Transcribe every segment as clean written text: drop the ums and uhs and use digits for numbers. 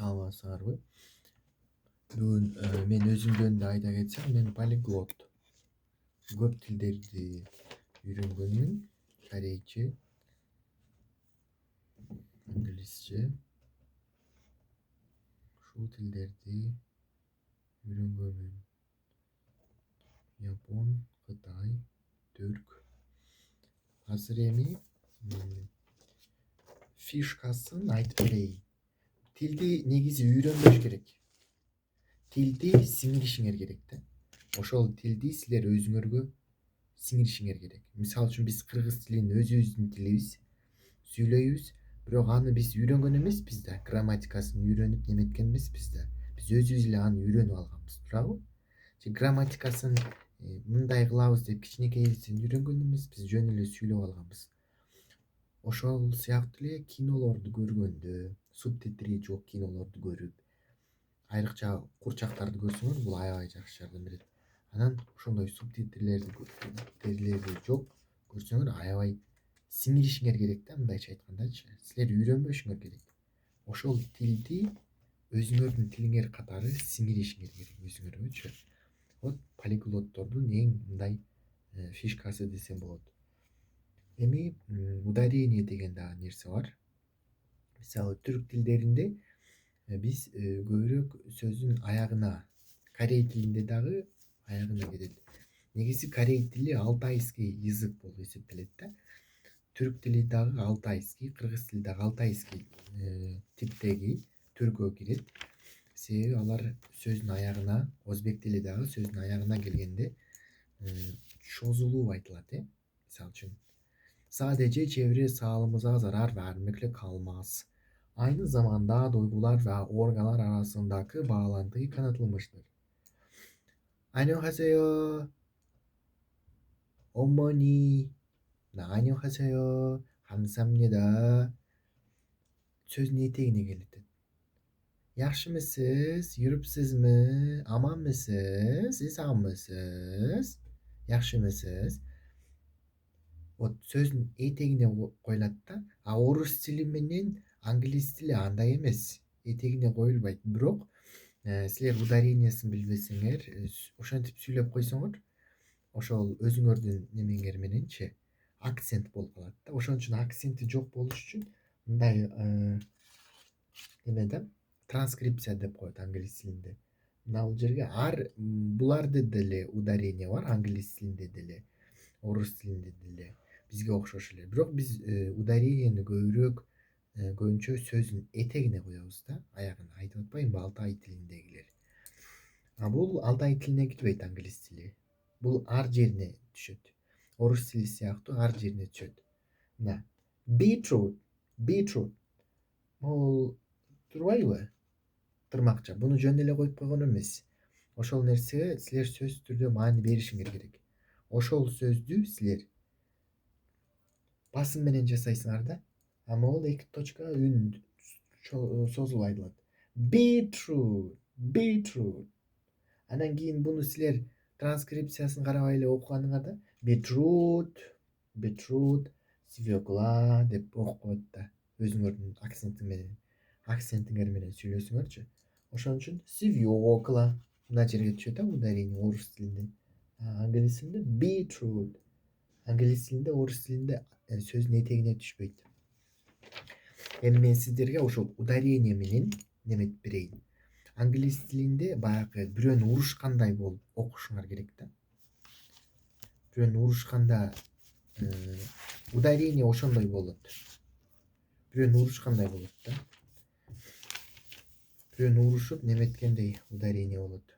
саламатсыңарбы? Бүгүн мен өзүм жөнүндө айта кетсем, мен полиглот. Көп тилдерди үйрөнгөнмүн. Корейче, англисче. Ушул тилдерди үйрөнгөнмүн. Япон, Кытай, түрк. Азыр эми фишкасын айтып берейин. Тилди негизи үйрөнбөш керек. Тилди сиңиришиңер керек да. Ошол тилди силер өзүңөргө сиңиришиңер керек. Мисалы үчүн биз кыргыз тилин өзүбүздүн тилибиз, сүйлөйбүз, бирок аны биз үйрөнгөн эмеспиз да, грамматикасын үйрөнүп неметкен эмеспиз да. Биз өзүбүз эле аны үйрөнүп алганбыз, туурабы? Же грамматикасын мындай кылабыз деп кичинекейибизден үйрөнгөн эмеспиз, жөн эле сүйлөп алганбыз. Ошол сыяктуу эле кинолорду көргөндө, субтитри жок кинолорду көрүп, айрыкча курчактарды көрсөңөр, бул аябай жакшы жардам берет. Анан ошондой субтитрлерди жок көрсөңөр, аябай сиңиришиңер керек да, мындайча айткандачы. Силер үйрөнбөшүңөр керек. Ошол тилди өзүңөрдүн тилиңер катары сиңиришиңер керек өзүңөргөчү. Вот полиглоттордун эң мындай фишкасы десем болот. Эми ударение деген дагы нерсе бар. Мисалы түрк тилдеринде биз көбүрөөк сөздүн аягына, корей тилинде дагы аягына кетет. Негизи корей тили алтайский язык болуп эсептелет да. Түрк тили дагы алтайский, кыргыз тили дагы алтайский типтеги түргө кирет. Себеби алар сөздүн аягына, өзбек тили дагы сөздүн аягына келгенде чозулуп айтылат, мисалы үчүн sadece çevre sağlığımıza zarar vermekle kalmaz. Aynı zamanda duygular ve organlar arasındaki bağlantıyı kanıtlamıştır. 안녕하세요. 어머니. 안녕하세요. 감사합니다. Sözün eteğine geldi. Yaxşı mısınız? Yürüpsiz mi? Aman mısınız? İnsan mısınız? Yaxşı mısınız? O сөздүн этегине коюлат да. А орус тили менен англис тили андай эмес. Этегине коюлбайт. Бирок силер ударениясын билбесеңер, ошентип сүйлөп койсоңор, ошол өзүңөрдүн немеңер мененчи акцент болуп калат да. Ошон үчүн акценти жок болуш үчүн мындай эме да, транскрипция деп коет англис тилинде. Мына бул жерге буларда деле ударение бар, англис тилинде деле, орус тилинде деле. Бизге окшош эле. Бирок биз ударениени көбүнчө сөздүн этегине коебуз да, аягына. Айтып атпаймынбы Алтай тилиндегилер. А бул Алтай тилине кирбейт англис тили. Бул ар жерине түшөт. Орус тили сыяктуу ар жерине түшөт. Мына beetroot. Бул турбайбы? Тырмакча. Буну жөн эле коюп койгон эмес. Ошол нерсеге силер сөзсүз түрдө маани беришиңер керек. Ошол сөздү силер басым менен жасайсыңар да. Ама ол 2 точка үн созулуп айтылат. Beetroot. Анан кийин буну силер транскрипциясын карабай эле окуганыңарда beetroot, свекла деп окуп коет да. Өзүңөрдүн акцентиңер менен сүйлөсөңөрчү. Ошон үчүн свекла мына жерге түшөт да, ударение орус тилинде. Англис тилинде beetroot. Англис тилинде, орус тилинде сөздүн этегине түшпөйт. Эми мен сиздерге ошол ударение менен неметип берейин. Англис тилинде баягы бирөөнү урушкандай болуп окушуңар керек да. Бирөөнү урушканда ударение ошондой болот. Бирөөнү урушкандай болот да. Бирөөнү урушуп неметкендей ударение болот.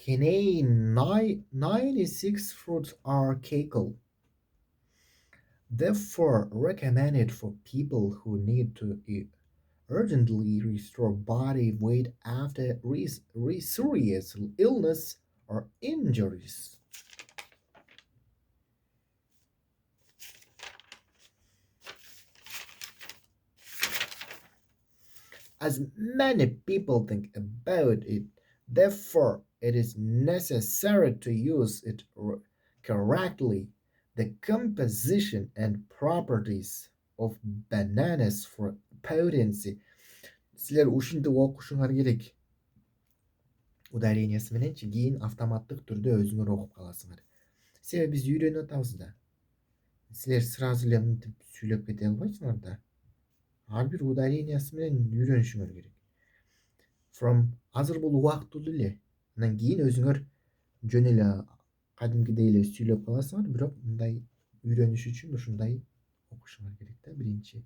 Kenei 96 fruits are cacao. Therefore recommended for people who need to urgently restore body weight after serious illness or injuries. As many people think about it, therefore, it is necessary to use it correctly. The composition and properties of bananas for potency. Sizler ушинтип окушуңар керек. Ударениясы мененчи кийин автоматтык түрдө өзүңөр окуп каласыңар. Себеби биз үйрөнүп атабыз да. Силер сразу эле мынтип сүйлөп кете албайсыңар да. Ар бир ударениясы менен үйрөнүшүңөр керек. From азыр бул убактылуу эле. Андан кийин өзүңөр жөн эле кадимкидей эле сүйлөп каласыңар, бирок мындай үйрөнүш үчүн ушундай окушуңар керек да биринчи.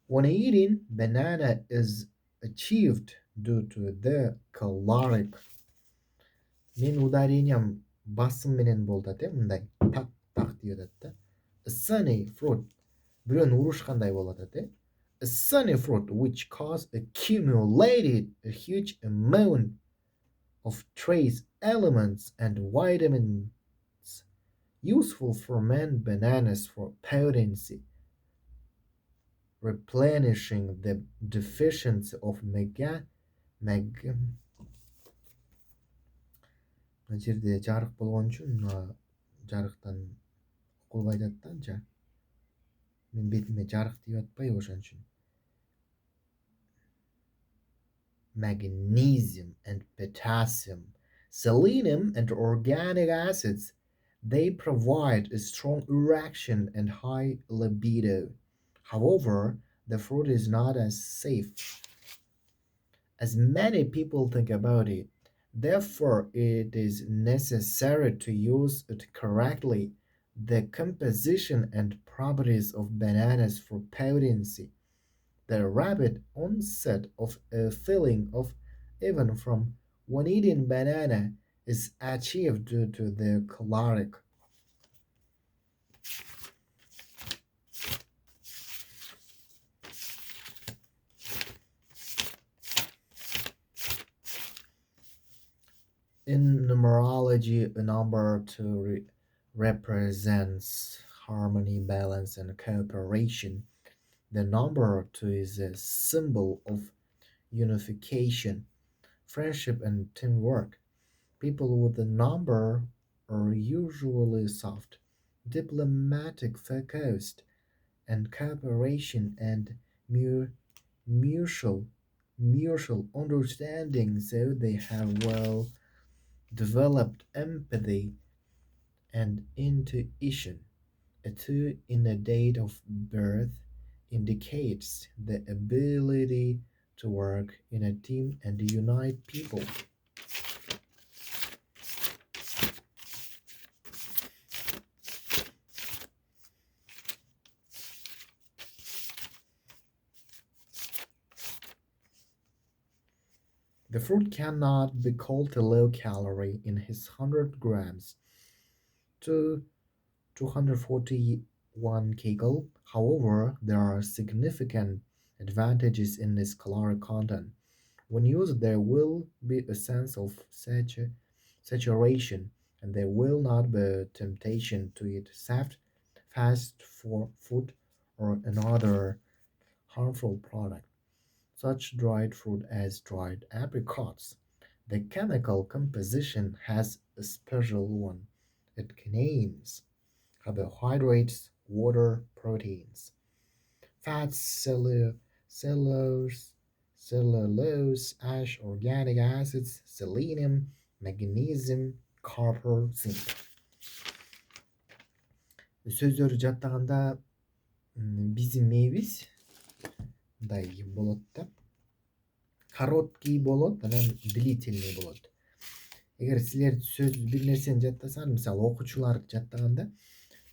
When eating, banana is achieved due to the caloric. Мен ударениям басым менен болуп атат, мындай так так деп атат да. A sunny fruit. Бирөөнү урушкандай болуп атат, A sunny fruit which cause accumulated a huge amount of trace elements and vitamins useful for man bananas for potency, replenishing the deficiency of mega мына жерде жарык болгон үчүн мына жарыктан окулбай атат да анча. Мен бетиме жарык тийип атпайбы ошон үчүн. Magnesium and potassium, selenium and organic acids, they provide a strong erection and high libido. However, the fruit is not as safe as many people think about it. Therefore, it is necessary to use it correctly. The composition and properties of bananas for potency, the rapid onset of a feeling of even from when eating banana is achieved due to the caloric. In numerology, a number 2 represents harmony, balance, and cooperation. The number 2 is a symbol of unification, friendship, and teamwork. People with the number are usually soft, diplomatic, focused, and cooperation and mutual mutual understanding, so they have well developed empathy and intuition. A 2 in a date of birth indicates the ability to work in a team and unite people. The fruit cannot be called a low calorie in his 100 grams to 241 kcal. However, there are significant advantages in its caloric content. When used, there will be a sense of saturation, and there will not be a temptation to eat fast food or another harmful product, such dried fruit as dried apricots. The chemical composition has a special one. It contains carbohydrates, water, proteins, fats, cellulose, ash, organic acids, selenium, magnesium, copper, zinc. Сөздөрү жаттаганда биздин мээбиз мындай болот да. Короткий болот, анан длительный болот. Эгер силер сөз бир нерсени жаттасаңар, мисалы окуучулар жаттаганда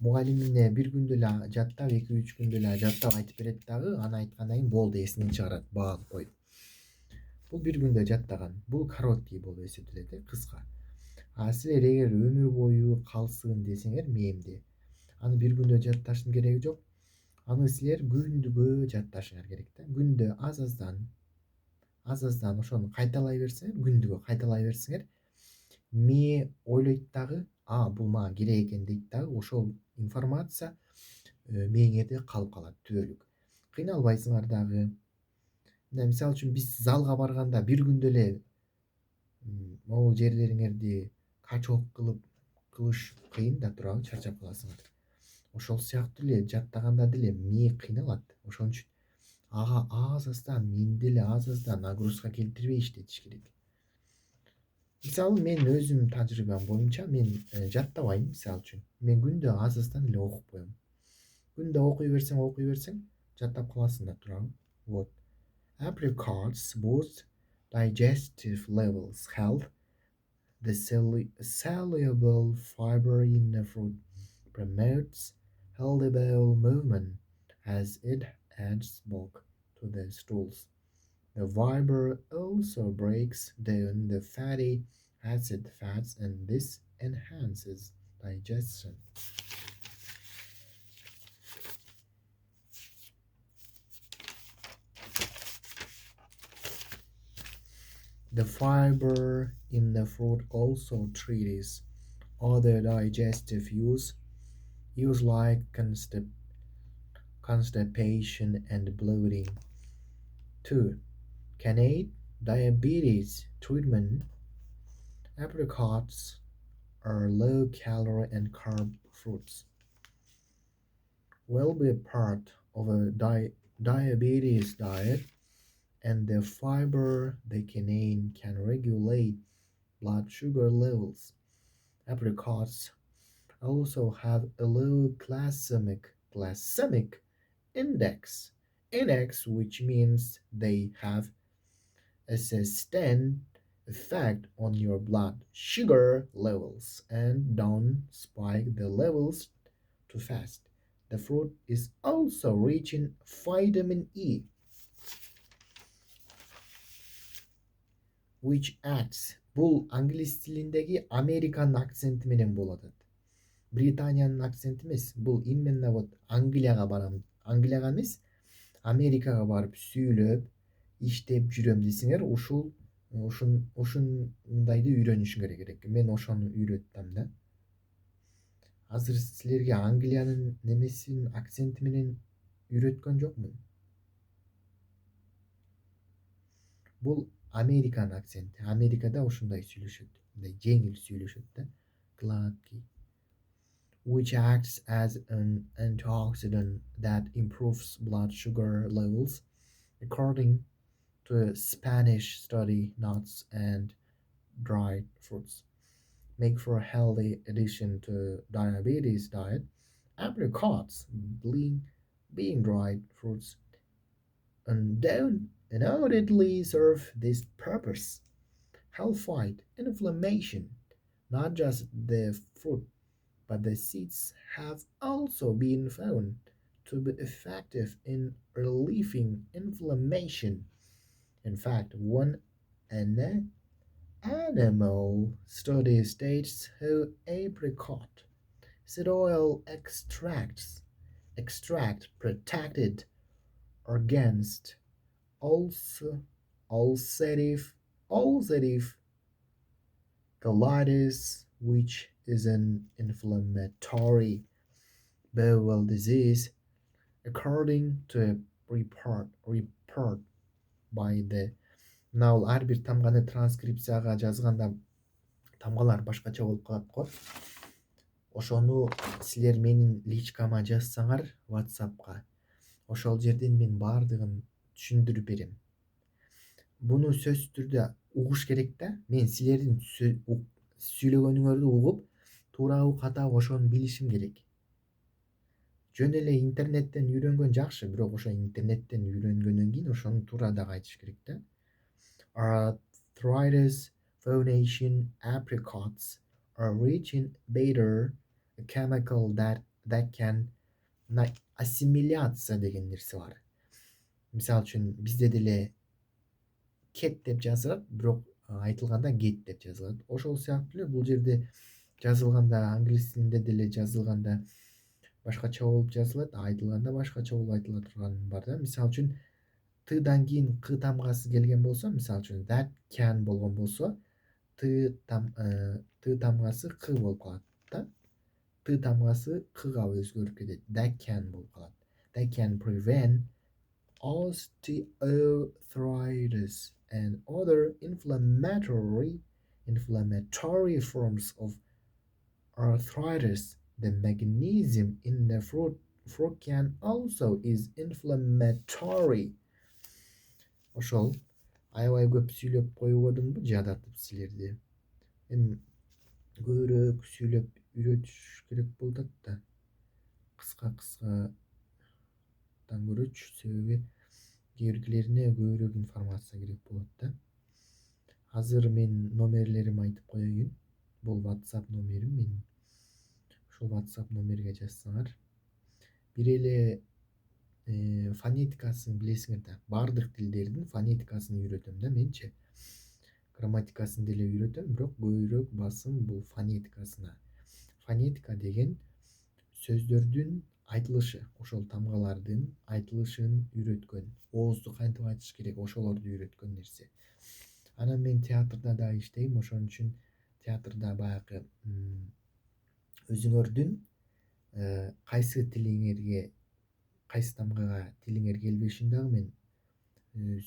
мугалимине бир күндө эле жаттап, 2-3 күндө эле жаттап айтып берет дагы, аны айткандан кийин болду, эсинен чыгарат, багып коет. Бул бир күндө жаттаган, бул короткий болуп эсептелет, кыска. А силер эгер өмүр бою калсын десеңер мээмде, аны бир күндө жатташтын кереги жок. Аны силер күндүгө жатташыңар керек да. Күндө азаздан ошону кайталай берсеңер, күндүгө кайталай берсеңер, мээ ойлойт дагы, бул мага керек экен дейт дагы, ошол информация мээңерде калып калат түбөлүк. Кыйналбайсыңар дагы. Мына мисалы үчүн биз залга барганда бир күндө эле могул жерлериңерди качок кылыш кыйын да туурабы, чарчап каласыңар. Ошол сыяктуу эле жаттаганда деле мээ кыйналат. Ошон үчүн ага аз аздан менде эле аз аздан нагрузка келтирбей иштетиш керек. Мисалы мен өзүмдүн тажрыйбам боюнча мен жаттабайм. Мисалы үчүн мен күндө аз аздан эле окуп коем. Күндө окуй берсең жаттап каласың да туурабы. Вот. Apricots boost digestive levels, help the soluble fiber in the fruit, promotes healthy bowel movement as it adds bulk to the stools. The fiber also breaks down the fatty acid fats and this enhances digestion. The fiber in the fruit also treats other digestive use like constipation and bloating. 2. Can aid diabetes treatment. Apricots are low calorie and carb fruits. Will be a part of a diabetes diet, and the fiber they contain can regulate blood sugar levels. Apricots also have a low glycemic index, which means they have a sustained effect on your blood sugar levels and don't spike the levels too fast. The fruit is also rich in vitamin E, which acts. Бул англис тилиндеги Американын акценти менен болуп атат. Британиянын акценти эмес. Бул именно вот Англияга барам. Англияга эмес, Америкага барып сүйлөп, иштеп жүрөм десеңер, ушундайды үйрөнүшүңөр керек. Мен ошону үйрөттүм да. Азыр силерге Англиянын немесин акценти менен үйрөткөн жокмун. Бул Американын акценти. Америкада ушундай сүйлөшөт. Мындай жеңил сүйлөшөт да. Gladly. Which acts as an antioxidant that improves blood sugar levels. According to a Spanish study, nuts and dried fruits make for a healthy addition to diabetes diet. Apricots, being dried fruits, undoubtedly serve this purpose. Help fight inflammation. Not just the fruit, but the seeds have also been found to be effective in relieving inflammation. In fact, one animal study states how apricot seed oil extract protected against ulcerative colitis, which is an inflammatory bowel disease, according to a report by the. Мына бул ар бир тамганы транскрипцияга жазганда тамгалар башкача болуп калат го. Ошону силер менин личкама жазсаңар WhatsAppка, ошол жерден мен баардыгын түшүндүрүп берем. Буну сөзсүз түрдө угуш керек да. Мен силердин сүйлөгөнүңөрдү угуп, туурабы катабы ошону билишим керек. Жөн эле интернеттен үйрөнгөн жакшы, бирок ошо интернеттен үйрөнгөндөн кийин ошону туура да айтыш керек да. Arthritis foundation apricots are rich in beta, a chemical that can ассимиляция деген нерсе бар. Мисалы үчүн бизде деле кет деп жазылат, бирок айтылганда гет деп жазылат. Ошол сыяктуу эле бул жерде жазылганда англис тилинде деле жазылганда башкача болуп жазылат, айтылганда башкача болуп айтыла турган бар да. Мисалы үчүн тыдан кийин к тамгасы келген болсо, мисалы үчүн that can болгон болсо, ты тамгасы к болуп калат да. Ты тамгасы кга өзгөрүп кетет. That can болуп калат. That can prevent osteoarthritis, and other inflammatory forms of arthritis. The magnesium in the fruit can also is inflammatory. Ошол аябай көп сүйлөп коюп атымбы жадатып силерди. Эми көбүрөөк сүйлөп үйрөтүш керек болуп атат да. Кыскадан көрөчү, себеби кийинкилерине көбүрөөк информация керек болот да. Азыр мен номерлеримди айтып коеюн. Бул WhatsApp номерим менин. Ушул WhatsApp номерге жазсаңар, бир эле фонетикасын билесиңер да. Баардык тилдердин фонетикасын үйрөтөм да менчи. Грамматикасын деле үйрөтөм, бирок көбүрөөк басым бул фонетикасына. Фонетика деген сөздөрдүн айтылышы, ошол тамгалардын айтылышын үйрөткөн, оозду кантип айтыш керек, ошолорду үйрөткөн нерсе. Анан мен театрда да иштейм, ошон үчүн театрда баягы өзүңөрдүн кайсы тилиңерге, кайсы тамгага тилиңер келбешин дагы мен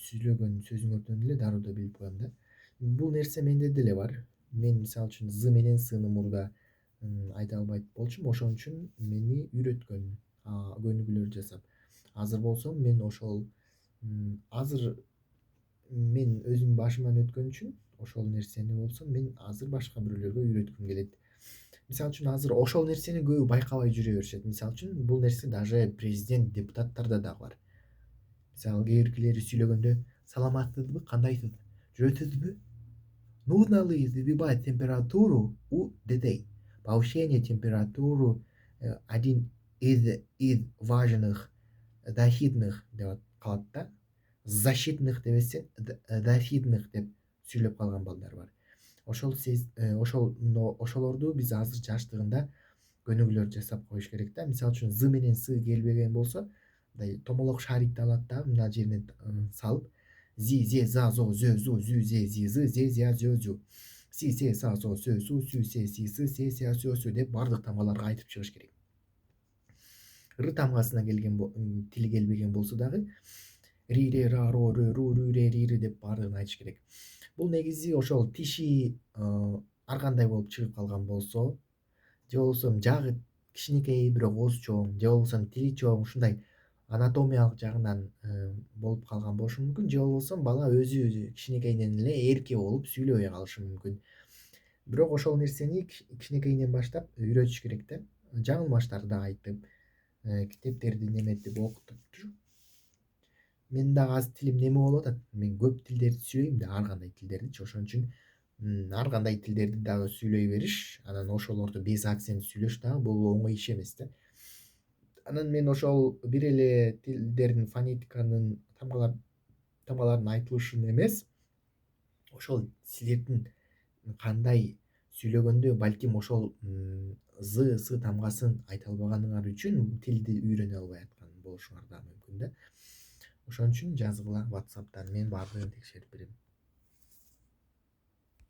сүйлөгөн сөзүңөрдөн эле дароо билип коем да. Бул нерсе менде деле бар. Мен мисалы үчүн з менен сны мурда айта албайт болчумун, ошон үчүн мени үйрөткөн, көнүгүүлөр жасап. Азыр болсо мен ошол азыр мен өзүм башыман өткөн үчүн ошол нерсени болсо мен азыр башка бирөөлөргө үйрөткүм келет. Мисалы үчүн азыр ошол нерсени көбү байкабай жүрө беришет. Мисалы үчүн бул нерсе даже президент, депутаттарда дагы бар. Мисалы кээ сүйлөгөндө саламатсызбы, кандайсыз, жүрөсүзбү? Нужно ли сбивать температуру у детей? Повышение температуры один из важных защитных деп калат да. Защитных дебесе защитных деп сүйлөп калган балдар бар. Ошолорду биз азыр жаштыгында көнүгүүлөр жасап коюш керек да. Мисалы үчүн з менен с келбеген болсо, мындай томолок шарикти алат да, мына жерине салып зи, зе, за, зо, зө, зу, зү, зе, зи, зы, зе, зя, зө, зю. Си, се, са, со, сө, су, сү, се, си, сы, се, ся, сө, су деп бардык тамгаларга айтып чыгыш керек. Р тамгасына тили келбеген болсо дагы ри, ре, ра, ро, рө, ру, рү, ре, ри, ри деп бардыгын айтыш керек. Бул негизи ошол тиши ар кандай болуп чыгып калган болсо, же болбосо жагы кичинекей бирок ооз чоң, же болбосо тили чоң, ушундай анатомиялык жагынан болуп калган болушу мүмкүн, же болбосо бала өзү кичинекейинен эле эрке болуп сүйлөбөй калышы мүмкүн. Бирок ошол нерсени кичинекейинен баштап үйрөтүш керек да. Жаңылмаштарды айтып, китептерди неметип окутуп. Мен дагы азыр тилим неме болуп атат. Мен көп тилдерди сүйлөйм да, ар кандай тилдердичи. Ошон үчүн ар кандай тилдерди дагы сүйлөй бериш, анан ошолорду без акцент сүйлөш дагы бул оңой иш эмес да. Анан мен ошол бир эле тилдердин фонетиканын тамгалардын айтылышын эмес, ошол силердин кандай сүйлөгөндө балким ошол з, с тамгасын айта албаганыңар үчүн тилди үйрөнө албай аткан болушуңар дагы мүмкүн да. Ошон үчүн жазгыла WhatsApp'тан, мен баардыгын текшерип берем.